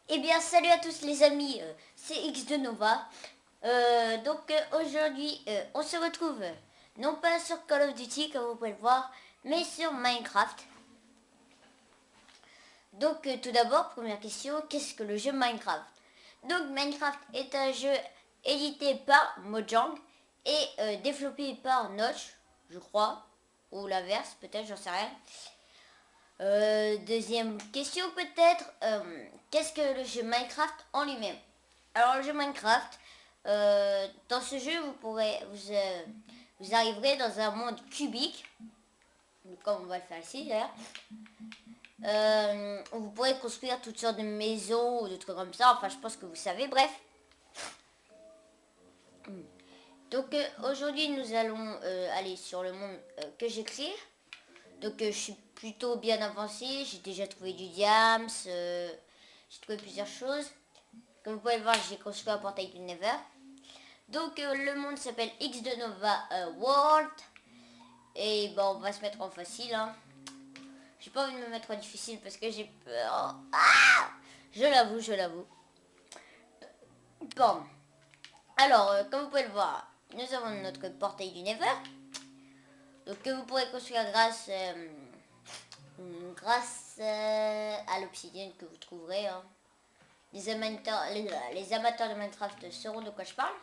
Eh bien, salut à tous les amis, c'est X de Nova. Aujourd'hui, on se retrouve non pas sur Call of Duty comme vous pouvez le voir, mais sur Minecraft. Tout d'abord, première question, qu'est-ce que le jeu Minecraft? Donc Minecraft est un jeu édité par Mojang et développé par Notch, je crois, ou l'inverse, peut-être, j'en sais rien. Deuxième question peut-être, qu'est-ce que le jeu Minecraft en lui-même? Alors le jeu Minecraft, dans ce jeu vous arriverez dans un monde cubique, comme on va le faire ici d'ailleurs. Vous pourrez construire toutes sortes de maisons ou de trucs comme ça, enfin je pense que vous savez, bref. Aujourd'hui nous allons aller sur le monde que j'ai créé. Je suis plutôt bien avancé, j'ai déjà trouvé du diams, j'ai trouvé plusieurs choses. Comme vous pouvez le voir, j'ai construit un portail du Nether. Le monde s'appelle X de Nova World. Et bon, on va se mettre en facile. Hein. J'ai pas envie de me mettre en difficile parce que j'ai peur. Ah, je l'avoue, je l'avoue. Bon. Alors, comme vous pouvez le voir, nous avons notre portail du Nether. Que vous pourrez construire grâce à l'obsidienne que vous trouverez. Hein. Les amateurs de Minecraft sauront de quoi je parle.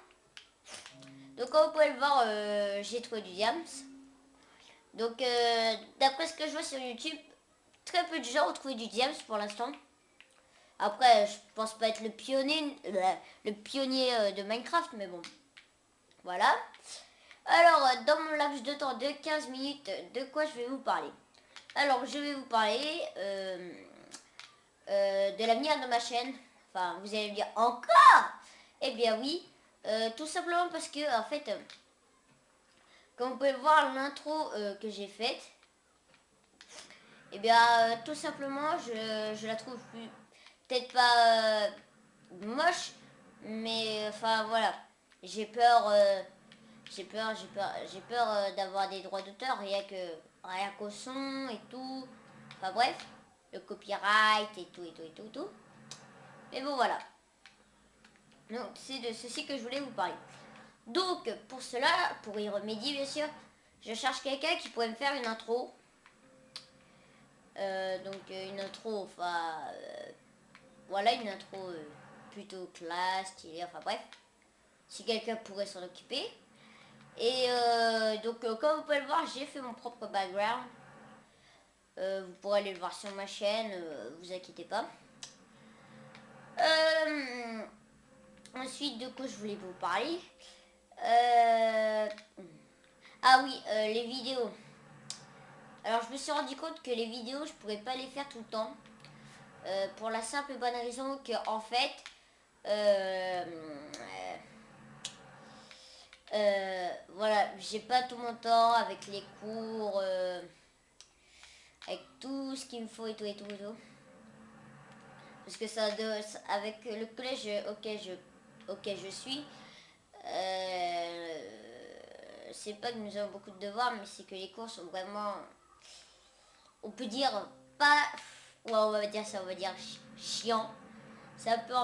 Donc comme vous pouvez le voir, j'ai trouvé du diams. D'après ce que je vois sur YouTube, très peu de gens ont trouvé du diams pour l'instant. Après, je pense pas être le pionnier de Minecraft, mais bon, voilà. Alors, dans mon laps de temps de 15 minutes, de quoi je vais vous parler? Alors, je vais vous parler de l'avenir de ma chaîne. Enfin, vous allez me dire encore? Eh bien oui, tout simplement parce que, en fait, comme vous pouvez le voir, l'intro que j'ai faite, eh bien, tout simplement, je la trouve peut-être pas moche, mais enfin voilà, j'ai peur, j'ai peur d'avoir des droits d'auteur rien qu'au son et tout. Enfin bref, le copyright et tout et tout et tout et tout. Mais bon voilà. Donc c'est de ceci que je voulais vous parler. Donc pour cela, pour y remédier bien sûr, je cherche quelqu'un qui pourrait me faire une intro. Une intro, enfin voilà, une intro plutôt classe, stylée, enfin bref. Si quelqu'un pourrait s'en occuper. Et comme vous pouvez le voir, j'ai fait mon propre background. Vous pourrez aller le voir sur ma chaîne, vous inquiétez pas. Ensuite, de quoi je voulais vous parler? Ah oui, les vidéos. Alors, je me suis rendu compte que les vidéos, je pourrais pas les faire tout le temps. Pour la simple et bonne raison que, en fait, euh, voilà, j'ai pas tout mon temps avec les cours, avec tout ce qu'il me faut et tout et tout et tout. Parce que avec le collège auquel je suis, euh, c'est pas que nous avons beaucoup de devoirs, mais c'est que les cours sont vraiment, on peut dire, pas, ouais, on va dire ça, on va dire chiant. C'est un peu,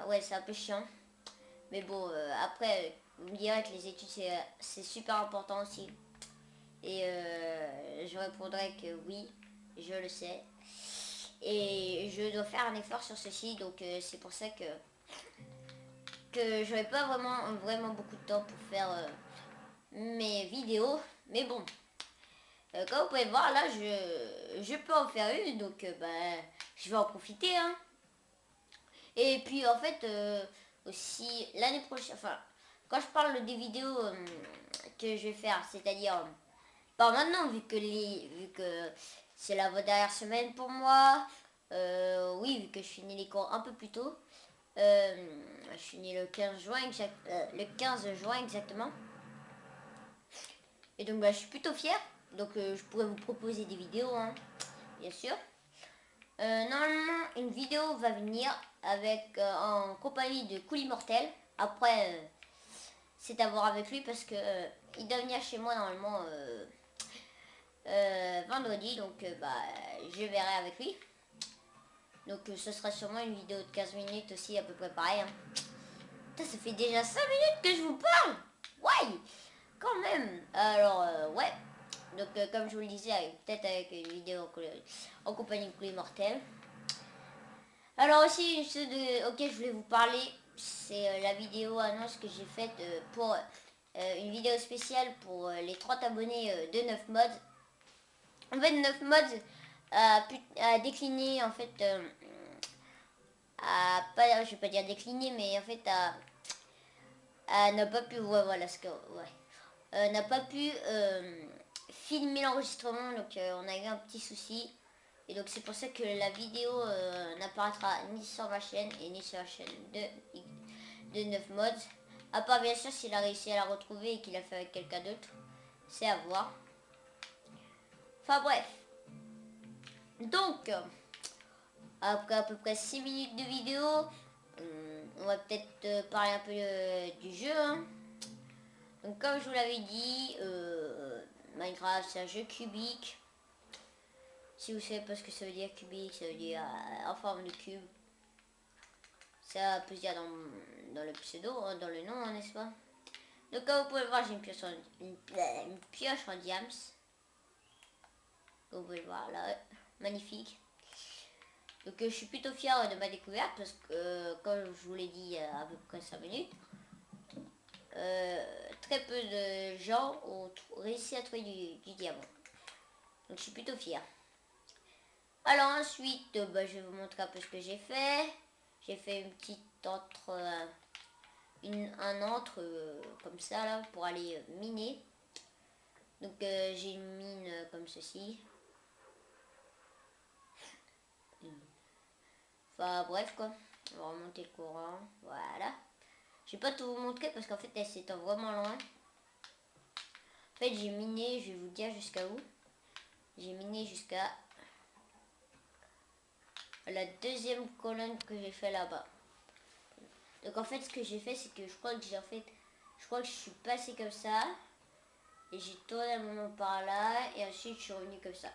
ouais, c'est un peu chiant. Mais bon, après, vous me direz que les études, c'est super important aussi. Et je répondrai que oui, je le sais. Et je dois faire un effort sur ceci, donc c'est pour ça que j'aurais pas vraiment beaucoup de temps pour faire mes vidéos. Mais bon, comme vous pouvez voir, là, je peux en faire une, donc je vais en profiter. Hein. Et puis, en fait, aussi, l'année prochaine, enfin, quand je parle des vidéos que je vais faire, c'est-à-dire, pas maintenant, vu que c'est la dernière semaine pour moi, oui, vu que je finis les cours un peu plus tôt, je finis le 15 juin, le 15 juin exactement. Et donc, je suis plutôt fière. Donc, je pourrais vous proposer des vidéos, hein, bien sûr. Normalement, une vidéo va venir en compagnie de Cool Immortel. Après, c'est à voir avec lui parce que il doit venir chez moi normalement vendredi. Donc, je verrai avec lui. Donc ce sera sûrement une vidéo de 15 minutes aussi, à peu près pareil. Hein. Putain, ça fait déjà 5 minutes que je vous parle. Ouais, quand même. Alors, ouais. Donc comme je vous le disais, peut-être avec une vidéo en compagnie de Coulis Mortel. Alors aussi, une chose auquel je voulais vous parler, c'est la vidéo annonce que j'ai faite pour une vidéo spéciale pour les 30 abonnés de 9 mods. En fait, 9 mods a décliné, en fait, pas, je vais pas dire décliné, mais en fait, n'a pas pu, ouais, voilà, ce que, ouais, n'a pas pu filmer l'enregistrement, donc on a eu un petit souci. Et donc c'est pour ça que la vidéo n'apparaîtra ni sur ma chaîne et ni sur la chaîne de 9 mods. À part bien sûr s'il a réussi à la retrouver et qu'il a fait avec quelqu'un d'autre. C'est à voir. Enfin bref. Donc, après à peu près 6 minutes de vidéo, on va peut-être parler un peu du jeu. Hein. Donc comme je vous l'avais dit, Minecraft c'est un jeu cubique. Si vous savez pas ce que ça veut dire cubique, ça veut dire en forme de cube. Ça peut se dire dans le pseudo, hein, dans le nom, hein, n'est-ce pas? Donc comme vous pouvez le voir, j'ai une pioche en diams. Comme vous pouvez le voir là, magnifique. Donc je suis plutôt fier de ma découverte parce que comme je vous l'ai dit il y a à peu près 5 minutes, très peu de gens ont réussi à trouver du diamant. Donc je suis plutôt fier. Alors ensuite, bah, je vais vous montrer un peu ce que j'ai fait. J'ai fait une petite entre, un entre comme ça là pour aller miner. Donc j'ai une mine comme ceci. Enfin bref quoi. On va remonter le courant. Voilà. Je vais pas tout vous montrer parce qu'en fait elle s'étend vraiment loin. En fait j'ai miné, je vais vous dire jusqu'à où. J'ai miné jusqu'à la deuxième colonne que j'ai fait là-bas. Donc en fait ce que j'ai fait c'est que je crois que je suis passé comme ça. Et j'ai tourné un moment par là et ensuite je suis revenu comme ça.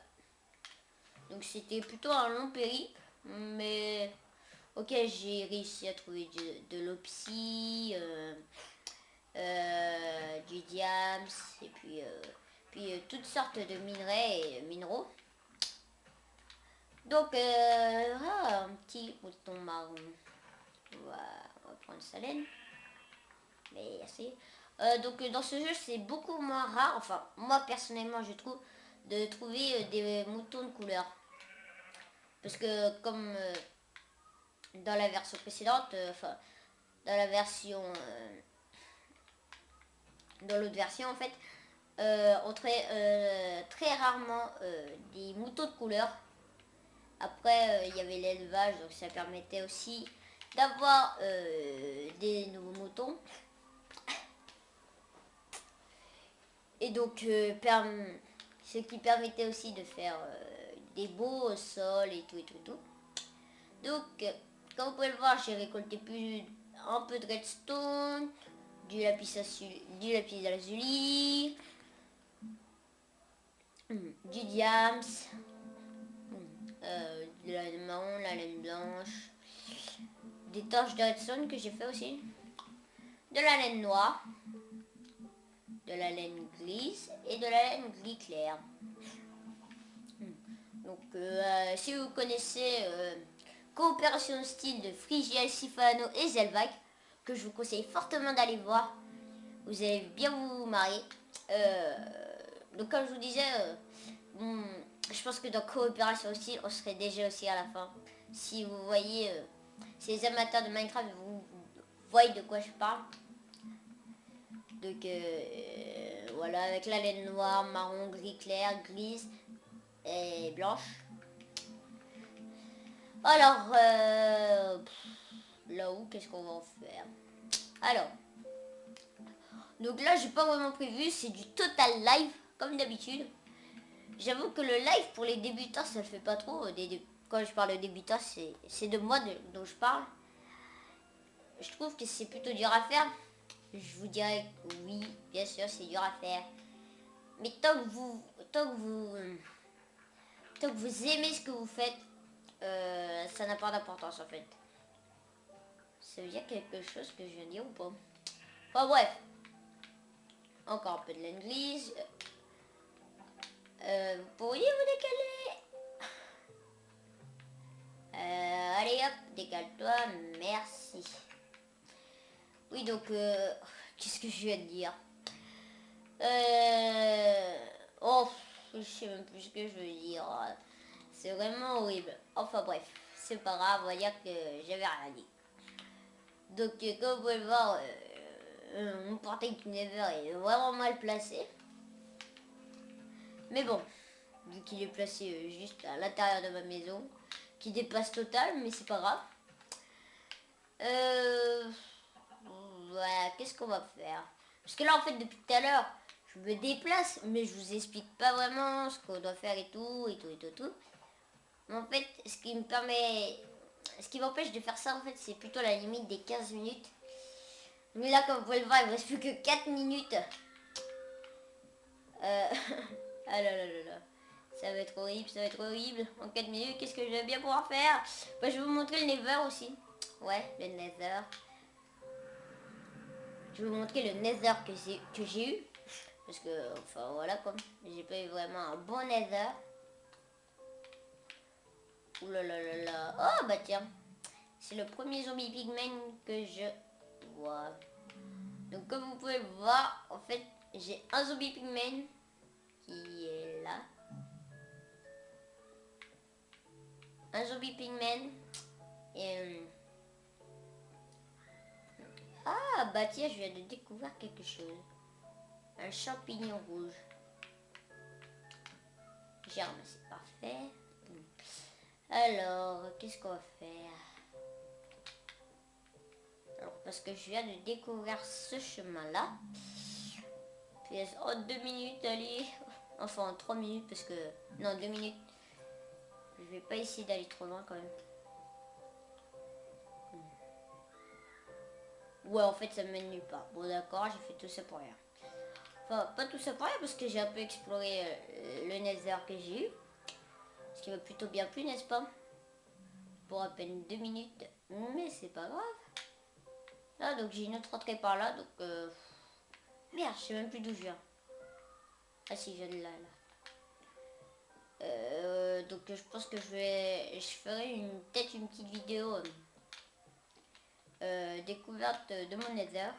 Donc c'était plutôt un long périple. Mais ok, j'ai réussi à trouver de l'opsie, du diams et puis toutes sortes de minerais et minéraux. Donc un petit mouton marron. On va prendre sa laine. Mais assez. Donc dans ce jeu c'est beaucoup moins rare, enfin moi personnellement je trouve, de trouver des moutons de couleur. Parce que comme dans la version précédente, enfin dans la version, dans l'autre version en fait, on trouvait très rarement des moutons de couleur. Après il y avait l'élevage, donc ça permettait aussi d'avoir des nouveaux moutons. Et donc, ce qui permettait aussi de faire des beaux sols et tout et tout et tout. Donc, comme vous pouvez le voir, j'ai récolté un peu de redstone, du lapis lazuli, du diams, de la laine marron, la laine blanche, des torches de redstone que j'ai fait aussi, de la laine noire, de la laine grise et de la laine gris clair. Donc si vous connaissez Coopération Style de Frigiel, Sifano et Zelvac, que je vous conseille fortement d'aller voir, vous allez bien vous marrer. Donc comme je vous disais, je pense que dans Coopération Style, on serait déjà aussi à la fin. Si vous voyez, si les amateurs de Minecraft, vous voyez de quoi je parle. Donc voilà, avec la laine noire, marron, gris clair, grise et blanche. Alors, là-haut, qu'est-ce qu'on va en faire? Alors, donc là, j'ai pas vraiment prévu, c'est du total live, comme d'habitude. J'avoue que le live pour les débutants, ça le fait pas trop. Quand je parle de débutants, c'est de moi dont je parle. Je trouve que c'est plutôt dur à faire. Je vous dirais que oui, bien sûr, c'est dur à faire. Mais tant que vous aimez ce que vous faites, ça n'a pas d'importance en fait. Ça veut dire quelque chose que je viens de dire ou pas? Enfin bref. Encore un peu de l'anglais. Vous pourriez vous décaler? Allez hop, décale-toi, merci. Oui donc, qu'est-ce que je viens de dire? Oh, je sais même plus ce que je veux dire. C'est vraiment horrible. Enfin bref, c'est pas grave, on va dire que j'avais rien dit. Donc comme vous pouvez le voir, mon portail Never est vraiment mal placé. Mais bon, vu qu'il est placé juste à l'intérieur de ma maison, qui dépasse total, mais c'est pas grave. Voilà, qu'est-ce qu'on va faire? Parce que là en fait depuis tout à l'heure, je me déplace, mais je vous explique pas vraiment ce qu'on doit faire et tout. Mais en fait, ce qui m'empêche de faire ça en fait, c'est plutôt la limite des 15 minutes. Mais là, comme vous pouvez le voir, il me reste plus que 4 minutes. Ah là là là là. Ça va être horrible, ça va être horrible. En 4 minutes, qu'est-ce que je vais bien pouvoir faire? Bah, je vais vous montrer le Nether aussi. Ouais, le Nether. Je vais vous montrer le Nether que j'ai eu. Parce que, enfin voilà, comme j'ai pas eu vraiment un bon Nether. Ouh là là là là. Oh bah tiens. C'est le premier zombie pigman que je vois. Donc comme vous pouvez le voir, en fait, j'ai un zombie pigman qui est là. Un zombie pigman. Et... Ah bah tiens, je viens de découvrir quelque chose. Un champignon rouge. Germe, c'est parfait. Alors, qu'est-ce qu'on va faire? Alors, parce que je viens de découvrir ce chemin-là. Puis en 2 minutes, allez. Enfin, en 3 minutes, parce que... Non, 2 minutes. Je vais pas essayer d'aller trop loin quand même. Ouais, en fait, ça me mène nulle part. Bon, d'accord, j'ai fait tout ça pour rien. Enfin, pas tout ça pour rien, parce que j'ai un peu exploré le Nether que j'ai eu. Ce qui m'a plutôt bien plu, n'est-ce pas? Pour à peine 2 minutes. Mais c'est pas grave. Là, donc j'ai une autre entrée par là, donc... Merde, je sais même plus d'où je viens. Ah si, je viens de là, donc je pense que je ferai peut-être une petite vidéo découverte de mon Nether.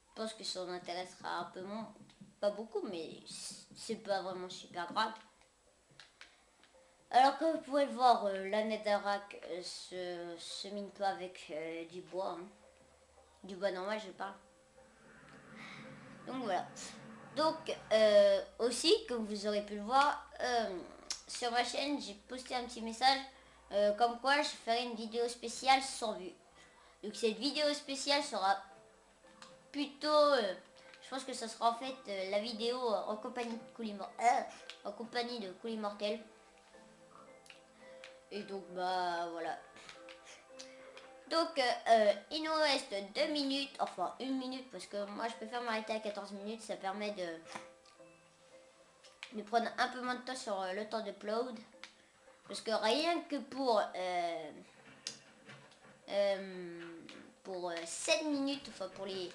Je pense que ça en intéressera un peu moins, pas beaucoup, mais c'est pas vraiment super grave. Alors comme vous pouvez le voir, la Netherrack se mine pas avec du bois. Hein. Du bois normal, je parle. Donc voilà. Donc aussi, comme vous aurez pu le voir, sur ma chaîne, j'ai posté un petit message comme quoi je ferai une vidéo spéciale sans vue. Donc cette vidéo spéciale sera plutôt... je pense que ce sera en fait la vidéo en compagnie de Coolimortel. Et donc bah voilà. Donc il nous reste 2 minutes, enfin 1 minute parce que moi je préfère m'arrêter à 14 minutes, ça permet de prendre un peu moins de temps sur le temps d'upload. Parce que rien que pour 7 minutes, enfin pour les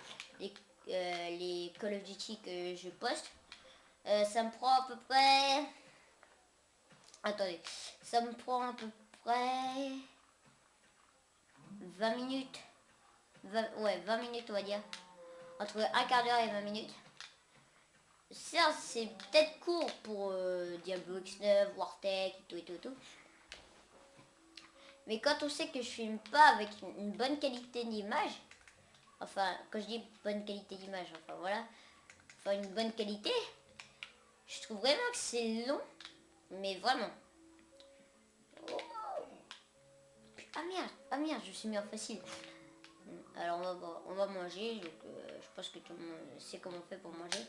Call of Duty que je poste, ça me prend à peu près... Attendez, ça me prend à peu près 20 minutes. 20 minutes on va dire. Entre un quart d'heure et 20 minutes. Ça c'est peut-être court pour Diablo X9, Wartech et tout. Mais quand on sait que je filme pas avec une bonne qualité d'image, enfin quand je dis bonne qualité d'image, enfin voilà, enfin une bonne qualité, je trouve vraiment que c'est long, mais vraiment. Oh. Ah merde, je suis mis en facile. Alors on va manger, donc je pense que tout le monde sait comment on fait pour manger.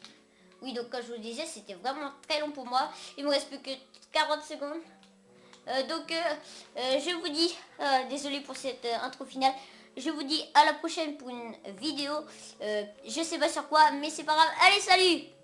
Oui, donc comme je vous disais, c'était vraiment très long pour moi. Il me reste plus que 40 secondes. Donc je vous dis, désolé pour cette intro finale, je vous dis à la prochaine pour une vidéo, je sais pas sur quoi, mais c'est pas grave, allez salut!